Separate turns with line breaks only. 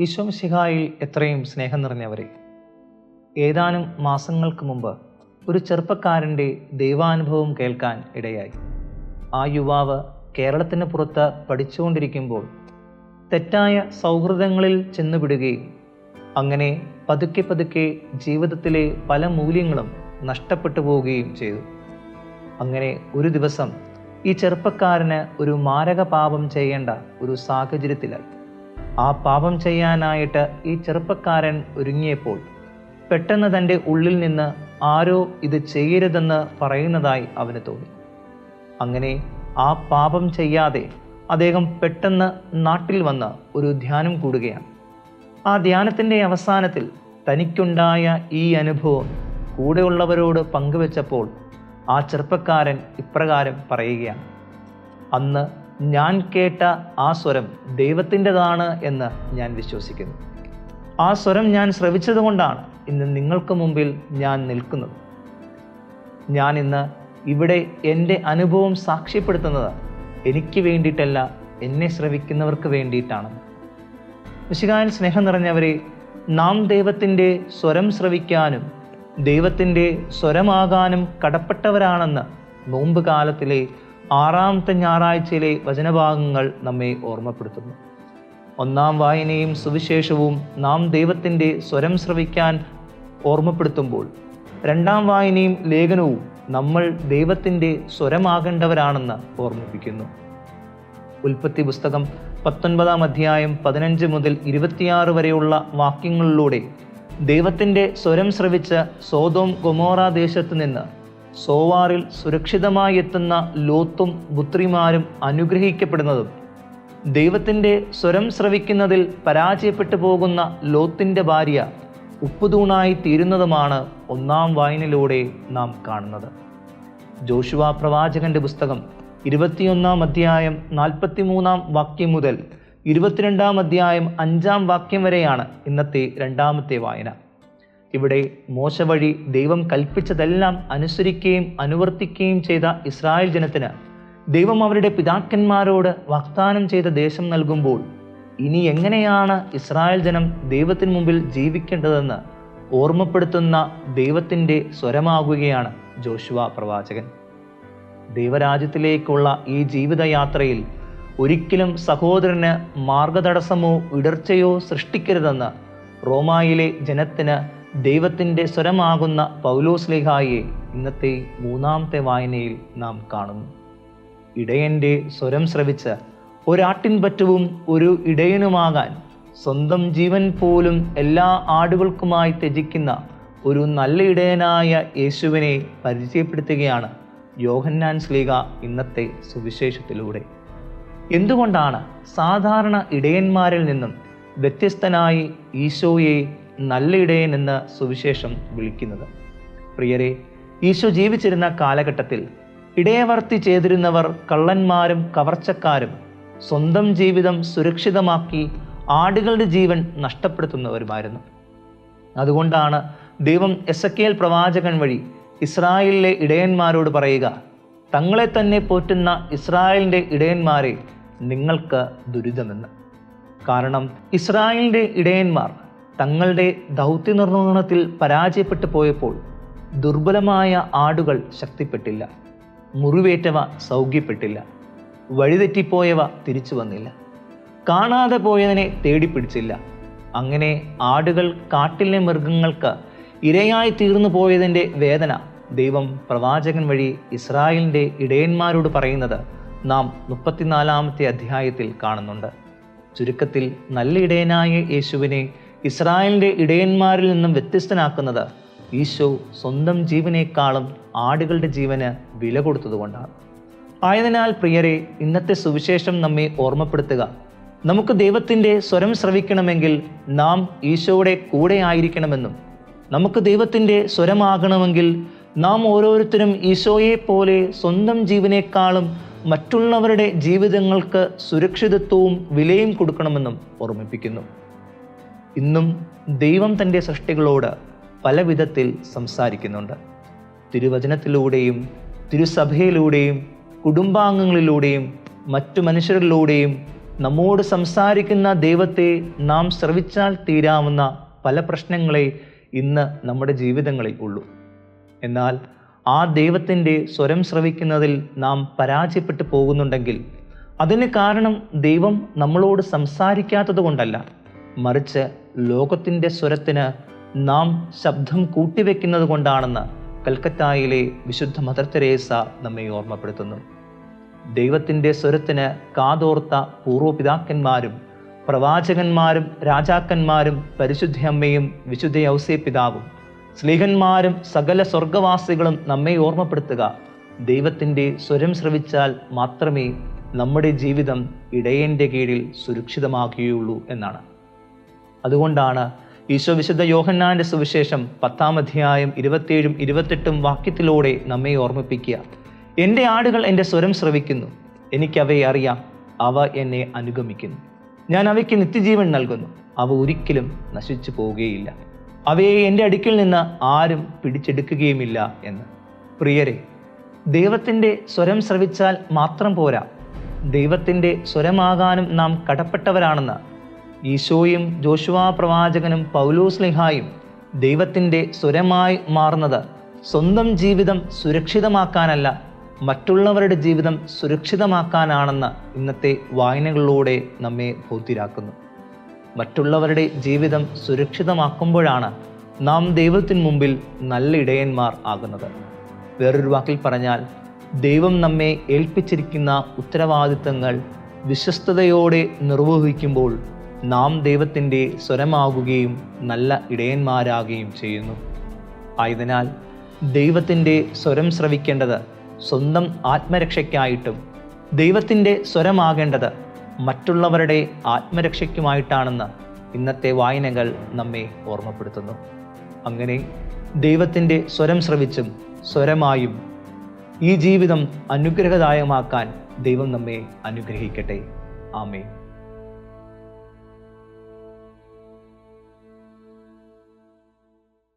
ഈശോ മിശിഹായിൽ എത്രയും സ്നേഹം നിറഞ്ഞവരെ, ഏതാനും മാസങ്ങൾക്ക് മുമ്പ് ഒരു ചെറുപ്പക്കാരൻ്റെ ദൈവാനുഭവം കേൾക്കാൻ ഇടയായി. ആ യുവാവ് കേരളത്തിന് പുറത്ത് പഠിച്ചുകൊണ്ടിരിക്കുമ്പോൾ തെറ്റായ സൗഹൃദങ്ങളിൽ ചെന്നുപിടുകയും അങ്ങനെ പതുക്കെ പതുക്കെ ജീവിതത്തിലെ പല മൂല്യങ്ങളും നഷ്ടപ്പെട്ടു പോവുകയും ചെയ്തു. അങ്ങനെ ഒരു ദിവസം ഈ ചെറുപ്പക്കാരന് ഒരു മാരക പാപം ചെയ്യേണ്ട ഒരു സാഹചര്യത്തിലായി. ആ പാപം ചെയ്യാനായിട്ട് ഈ ചെറുപ്പക്കാരൻ ഒരുങ്ങിയപ്പോൾ പെട്ടെന്ന് തൻ്റെ ഉള്ളിൽ നിന്ന് ആരോ ഇത് ചെയ്യരുതെന്ന് പറയുന്നതായി അവന് തോന്നി. അങ്ങനെ ആ പാപം ചെയ്യാതെ അദ്ദേഹം പെട്ടെന്ന് നാട്ടിൽ വന്ന് ഒരു ധ്യാനം കൂടുകയാണ്. ആ ധ്യാനത്തിൻ്റെ അവസാനത്തിൽ തനിക്കുണ്ടായ ഈ അനുഭവം കൂടെയുള്ളവരോട് പങ്കുവെച്ചപ്പോൾ ആ ചെറുപ്പക്കാരൻ ഇപ്രകാരം പറയുകയാണ്: അന്ന് ഞാൻ കേട്ട ആ സ്വരം ദൈവത്തിൻ്റെതാണ് എന്ന് ഞാൻ വിശ്വസിക്കുന്നു. ആ സ്വരം ഞാൻ ശ്രവിച്ചതുകൊണ്ടാണ് ഇന്ന് നിങ്ങൾക്ക് മുമ്പിൽ ഞാൻ നിൽക്കുന്നത്. ഞാൻ ഇന്ന് ഇവിടെ എൻ്റെ അനുഭവം സാക്ഷ്യപ്പെടുത്തുന്നത് എനിക്ക് വേണ്ടിയിട്ടല്ല, എന്നെ ശ്രവിക്കുന്നവർക്ക് വേണ്ടിയിട്ടാണ്. മിശിഹായിൽ സ്നേഹം നിറഞ്ഞവരെ, നാം ദൈവത്തിൻ്റെ സ്വരം ശ്രവിക്കാനും ദൈവത്തിൻ്റെ സ്വരമാകാനും കടപ്പെട്ടവരാണെന്ന് നോമ്പ് കാലത്തിലെ 6ാമത്തെ ഞായറാഴ്ചയിലെ വചനഭാഗങ്ങൾ നമ്മെ ഓർമ്മപ്പെടുത്തുന്നു. 1ാം വായനയും സുവിശേഷവും നാം ദൈവത്തിൻ്റെ സ്വരം ശ്രവിക്കാൻ ഓർമ്മപ്പെടുത്തുമ്പോൾ 2ാം വായനയും ലേഖനവും നമ്മൾ ദൈവത്തിൻ്റെ സ്വരമാകേണ്ടവരാണെന്ന് ഓർമ്മിപ്പിക്കുന്നു. ഉൽപ്പത്തി പുസ്തകം 19-ാം അധ്യായം 15 മുതൽ 26 വരെയുള്ള വാക്യങ്ങളിലൂടെ ദൈവത്തിൻ്റെ സ്വരം ശ്രവിച്ച സോദോം ഗൊമോറ ദേശത്ത് നിന്ന് സോവാറിൽ സുരക്ഷിതമായി എത്തുന്ന ലോത്തും പുത്രിമാരും അനുഗ്രഹിക്കപ്പെടുന്നതും ദൈവത്തിൻ്റെ സ്വരം ശ്രവിക്കുന്നതിൽ പരാജയപ്പെട്ടു പോകുന്ന ലോത്തിൻ്റെ ഭാര്യ ഉപ്പുതൂണായി തീരുന്നതുമാണ് 1ാം വായനയിലൂടെ നാം കാണുന്നത്. ജോഷുവ പ്രവാചകന്റെ പുസ്തകം 21-ാം അധ്യായം 43-ാം വാക്യം മുതൽ 22-ാം അധ്യായം 5-ാം വാക്യം വരെയാണ് ഇന്നത്തെ 2ാമത്തെ വായന. ഇവിടെ മോശ വഴി ദൈവം കൽപ്പിച്ചതെല്ലാം അനുസരിക്കുകയും അനുവർത്തിക്കുകയും ചെയ്ത ഇസ്രായേൽ ജനത്തിന് ദൈവം അവരുടെ പിതാക്കന്മാരോട് വാഗ്ദാനം ചെയ്ത ദേശം നൽകുമ്പോൾ ഇനി എങ്ങനെയാണ് ഇസ്രായേൽ ജനം ദൈവത്തിന് മുമ്പിൽ ജീവിക്കേണ്ടതെന്ന് ഓർമ്മപ്പെടുത്തുന്ന ദൈവത്തിൻ്റെ സ്വരമാകുകയാണ് ജോഷുവ പ്രവാചകൻ. ദൈവരാജ്യത്തിലേക്കുള്ള ഈ ജീവിതയാത്രയിൽ ഒരിക്കലും സഹോദരന് മാർഗതടസ്സമോ ഇടർച്ചയോ സൃഷ്ടിക്കരുതെന്ന് റോമായിലെ ജനത്തിന് ദൈവത്തിൻ്റെ സ്വരമാകുന്ന പൗലോസ്ലീഹായെ ഇന്നത്തെ 3ാമത്തെ വായനയിൽ നാം കാണുന്നു. ഇടയൻ്റെ സ്വരം ശ്രവിച്ച് ഒരാട്ടിൻപറ്റവും ഒരു ഇടയനുമാകാൻ സ്വന്തം ജീവൻ പോലും എല്ലാ ആടുകൾക്കുമായി ത്യജിക്കുന്ന ഒരു നല്ല ഇടയനായ യേശുവിനെ പരിചയപ്പെടുത്തുകയാണ് യോഹന്നാൻ ശ്ലീഹ ഇന്നത്തെ സുവിശേഷത്തിലൂടെ. എന്തുകൊണ്ടാണ് സാധാരണ ഇടയന്മാരിൽ നിന്നും വ്യത്യസ്തനായി ഈശോയെ നല്ല ഇടയൻ എന്ന് സുവിശേഷം വിളിക്കുന്നത്? പ്രിയരെ, ഈശോ ജീവിച്ചിരുന്ന കാലഘട്ടത്തിൽ ഇടയവർത്തി ചെയ്തിരുന്നവർ കള്ളന്മാരും കവർച്ചക്കാരും സ്വന്തം ജീവിതം സുരക്ഷിതമാക്കി ആടുകളുടെ ജീവൻ നഷ്ടപ്പെടുത്തുന്നവരുമായിരുന്നു. അതുകൊണ്ടാണ് ദൈവം എസെക്കിയേൽ പ്രവാചകൻ വഴി ഇസ്രായേലിലെ ഇടയന്മാരോട് പറയുക: തങ്ങളെ തന്നെ പോറ്റുന്ന ഇസ്രായേലിൻ്റെ ഇടയന്മാരെ നിങ്ങൾക്ക് ദുരിതമെന്ന്. കാരണം ഇസ്രായേലിൻ്റെ ഇടയന്മാർ തങ്ങളുടെ ദൗത്യനിർവഹണത്തിൽ പരാജയപ്പെട്ടു പോയപ്പോൾ ദുർബലമായ ആടുകൾ ശക്തിപ്പെട്ടില്ല, മുറിവേറ്റവ സൗഖ്യപ്പെട്ടില്ല, വഴിതെറ്റിപ്പോയവ തിരിച്ചു വന്നില്ല, കാണാതെ പോയതിനെ തേടിപ്പിടിച്ചില്ല. അങ്ങനെ ആടുകൾ കാട്ടിലെ മൃഗങ്ങൾക്ക് ഇരയായി തീർന്നു പോയതിൻ്റെ വേദന ദൈവം പ്രവാചകൻ വഴി ഇസ്രായേലിൻ്റെ ഇടയന്മാരോട് പറയുന്നത് നാം 34-ാമത്തെ അധ്യായത്തിൽ കാണുന്നുണ്ട്. ചുരുക്കത്തിൽ നല്ല ഇടയനായ യേശുവിനെ ഇസ്രായേലിൻ്റെ ഇടയന്മാരിൽ നിന്നും വ്യത്യസ്തനാക്കുന്നത് ഈശോ സ്വന്തം ജീവനേക്കാളും ആടുകളുടെ ജീവന് വില കൊടുത്തതുകൊണ്ടാണ്. ആയതിനാൽ പ്രിയരെ, ഇന്നത്തെ സുവിശേഷം നമ്മെ ഓർമ്മപ്പെടുത്തുക: നമുക്ക് ദൈവത്തിൻ്റെ സ്വരം ശ്രവിക്കണമെങ്കിൽ നാം ഈശോയുടെ കൂടെ ആയിരിക്കണമെന്നും നമുക്ക് ദൈവത്തിൻ്റെ സ്വരമാകണമെങ്കിൽ നാം ഓരോരുത്തരും ഈശോയെ പോലെ സ്വന്തം ജീവനേക്കാളും മറ്റുള്ളവരുടെ ജീവിതങ്ങൾക്ക് സുരക്ഷിതത്വവും വിലയും കൊടുക്കണമെന്നും ഓർമ്മിപ്പിക്കുന്നു. ഇന്നും ദൈവം തൻ്റെ സൃഷ്ടികളോട് പല വിധത്തിൽ സംസാരിക്കുന്നുണ്ട്. തിരുവചനത്തിലൂടെയും തിരുസഭയിലൂടെയും കുടുംബാംഗങ്ങളിലൂടെയും മറ്റു മനുഷ്യരിലൂടെയും നമ്മോട് സംസാരിക്കുന്ന ദൈവത്തെ നാം ശ്രവിച്ചാൽ തീരാവുന്ന പല പ്രശ്നങ്ങളെ ഇന്ന് നമ്മുടെ ജീവിതങ്ങളിൽ ഉള്ളൂ. എന്നാൽ ആ ദൈവത്തിൻ്റെ സ്വരം ശ്രവിക്കുന്നതിൽ നാം പരാജയപ്പെട്ടു പോകുന്നുണ്ടെങ്കിൽ അതിന് കാരണം ദൈവം നമ്മളോട് സംസാരിക്കാത്തത് കൊണ്ടല്ല, മറിച്ച് ലോകത്തിൻ്റെ സ്വരത്തിന് നാം ശബ്ദം കൂട്ടിവെക്കുന്നത് കൊണ്ടാണെന്ന് കൽക്കത്തായിലെ വിശുദ്ധ മദർ തെരേസ നമ്മെ ഓർമ്മപ്പെടുത്തുന്നു. ദൈവത്തിൻ്റെ സ്വരത്തിന് കാതോർത്ത പൂർവ്വപിതാക്കന്മാരും പ്രവാചകന്മാരും രാജാക്കന്മാരും പരിശുദ്ധ അമ്മയും വിശുദ്ധ ഔസേപ്പിതാവും സ്ലീഹന്മാരും സകല സ്വർഗവാസികളും നമ്മെ ഓർമ്മപ്പെടുത്തുക, ദൈവത്തിൻ്റെ സ്വരം ശ്രവിച്ചാൽ മാത്രമേ നമ്മുടെ ജീവിതം ഇടയൻ്റെ കീഴിൽ സുരക്ഷിതമാകുകയുള്ളൂ എന്നാണ്. അതുകൊണ്ടാണ് ഈശോ വിശുദ്ധ യോഹന്നാന്റെ സുവിശേഷം 10-ാം അധ്യായം 27-28 വാക്യത്തിലൂടെ നമ്മെ ഓർമ്മിപ്പിക്കുക, എൻ്റെ ആടുകൾ എൻ്റെ സ്വരം ശ്രവിക്കുന്നു, എനിക്കവയെ അറിയാം, അവ എന്നെ അനുഗമിക്കുന്നു, ഞാൻ അവയ്ക്ക് നിത്യജീവൻ നൽകുന്നു, അവ ഒരിക്കലും നശിച്ചു പോവുകയില്ല, അവയെ എൻ്റെ അടുക്കിൽ നിന്ന് ആരും പിടിച്ചെടുക്കുകയുമില്ല എന്ന്. പ്രിയരെ, ദൈവത്തിൻ്റെ സ്വരം ശ്രവിച്ചാൽ മാത്രം പോരാ, ദൈവത്തിൻ്റെ സ്വരമാകാനും നാം കടപ്പെട്ടവരാണെന്ന് ഈശോയും ജോഷുവ പ്രവാചകനും പൗലോസ് ശ്ലീഹായും ദൈവത്തിൻ്റെ സ്വരമായി മാറുന്നത് സ്വന്തം ജീവിതം സുരക്ഷിതമാക്കാനല്ല, മറ്റുള്ളവരുടെ ജീവിതം സുരക്ഷിതമാക്കാനാണെന്ന് ഇന്നത്തെ വായനകളിലൂടെ നമ്മെ ബോധ്യരാക്കുന്നു. മറ്റുള്ളവരുടെ ജീവിതം സുരക്ഷിതമാക്കുമ്പോഴാണ് നാം ദൈവത്തിന് മുമ്പിൽ നല്ല ഇടയന്മാർ ആകുന്നത്. വേറൊരു വാക്കിൽ പറഞ്ഞാൽ, ദൈവം നമ്മെ ഏൽപ്പിച്ചിരിക്കുന്ന ഉത്തരവാദിത്തങ്ങൾ വിശ്വസ്തയോടെ നിർവഹിക്കുമ്പോൾ നാം ദൈവത്തിൻ്റെ സ്വരമാകുകയും നല്ല ഇടയന്മാരാകുകയും ചെയ്യുന്നു. ആയതിനാൽ ദൈവത്തിൻ്റെ സ്വരം ശ്രവിക്കേണ്ടത് സ്വന്തം ആത്മരക്ഷയ്ക്കായിട്ടും ദൈവത്തിൻ്റെ സ്വരമാകേണ്ടത് മറ്റുള്ളവരുടെ ആത്മരക്ഷയ്ക്കുമായിട്ടാണെന്ന് ഇന്നത്തെ വായനകൾ നമ്മെ ഓർമ്മപ്പെടുത്തുന്നു. അങ്ങനെ ദൈവത്തിൻ്റെ സ്വരം ശ്രവിച്ചും സ്വരമായും ഈ ജീവിതം അനുഗ്രഹദായകമാക്കാൻ ദൈവം നമ്മെ അനുഗ്രഹിക്കട്ടെ. ആമേൻ.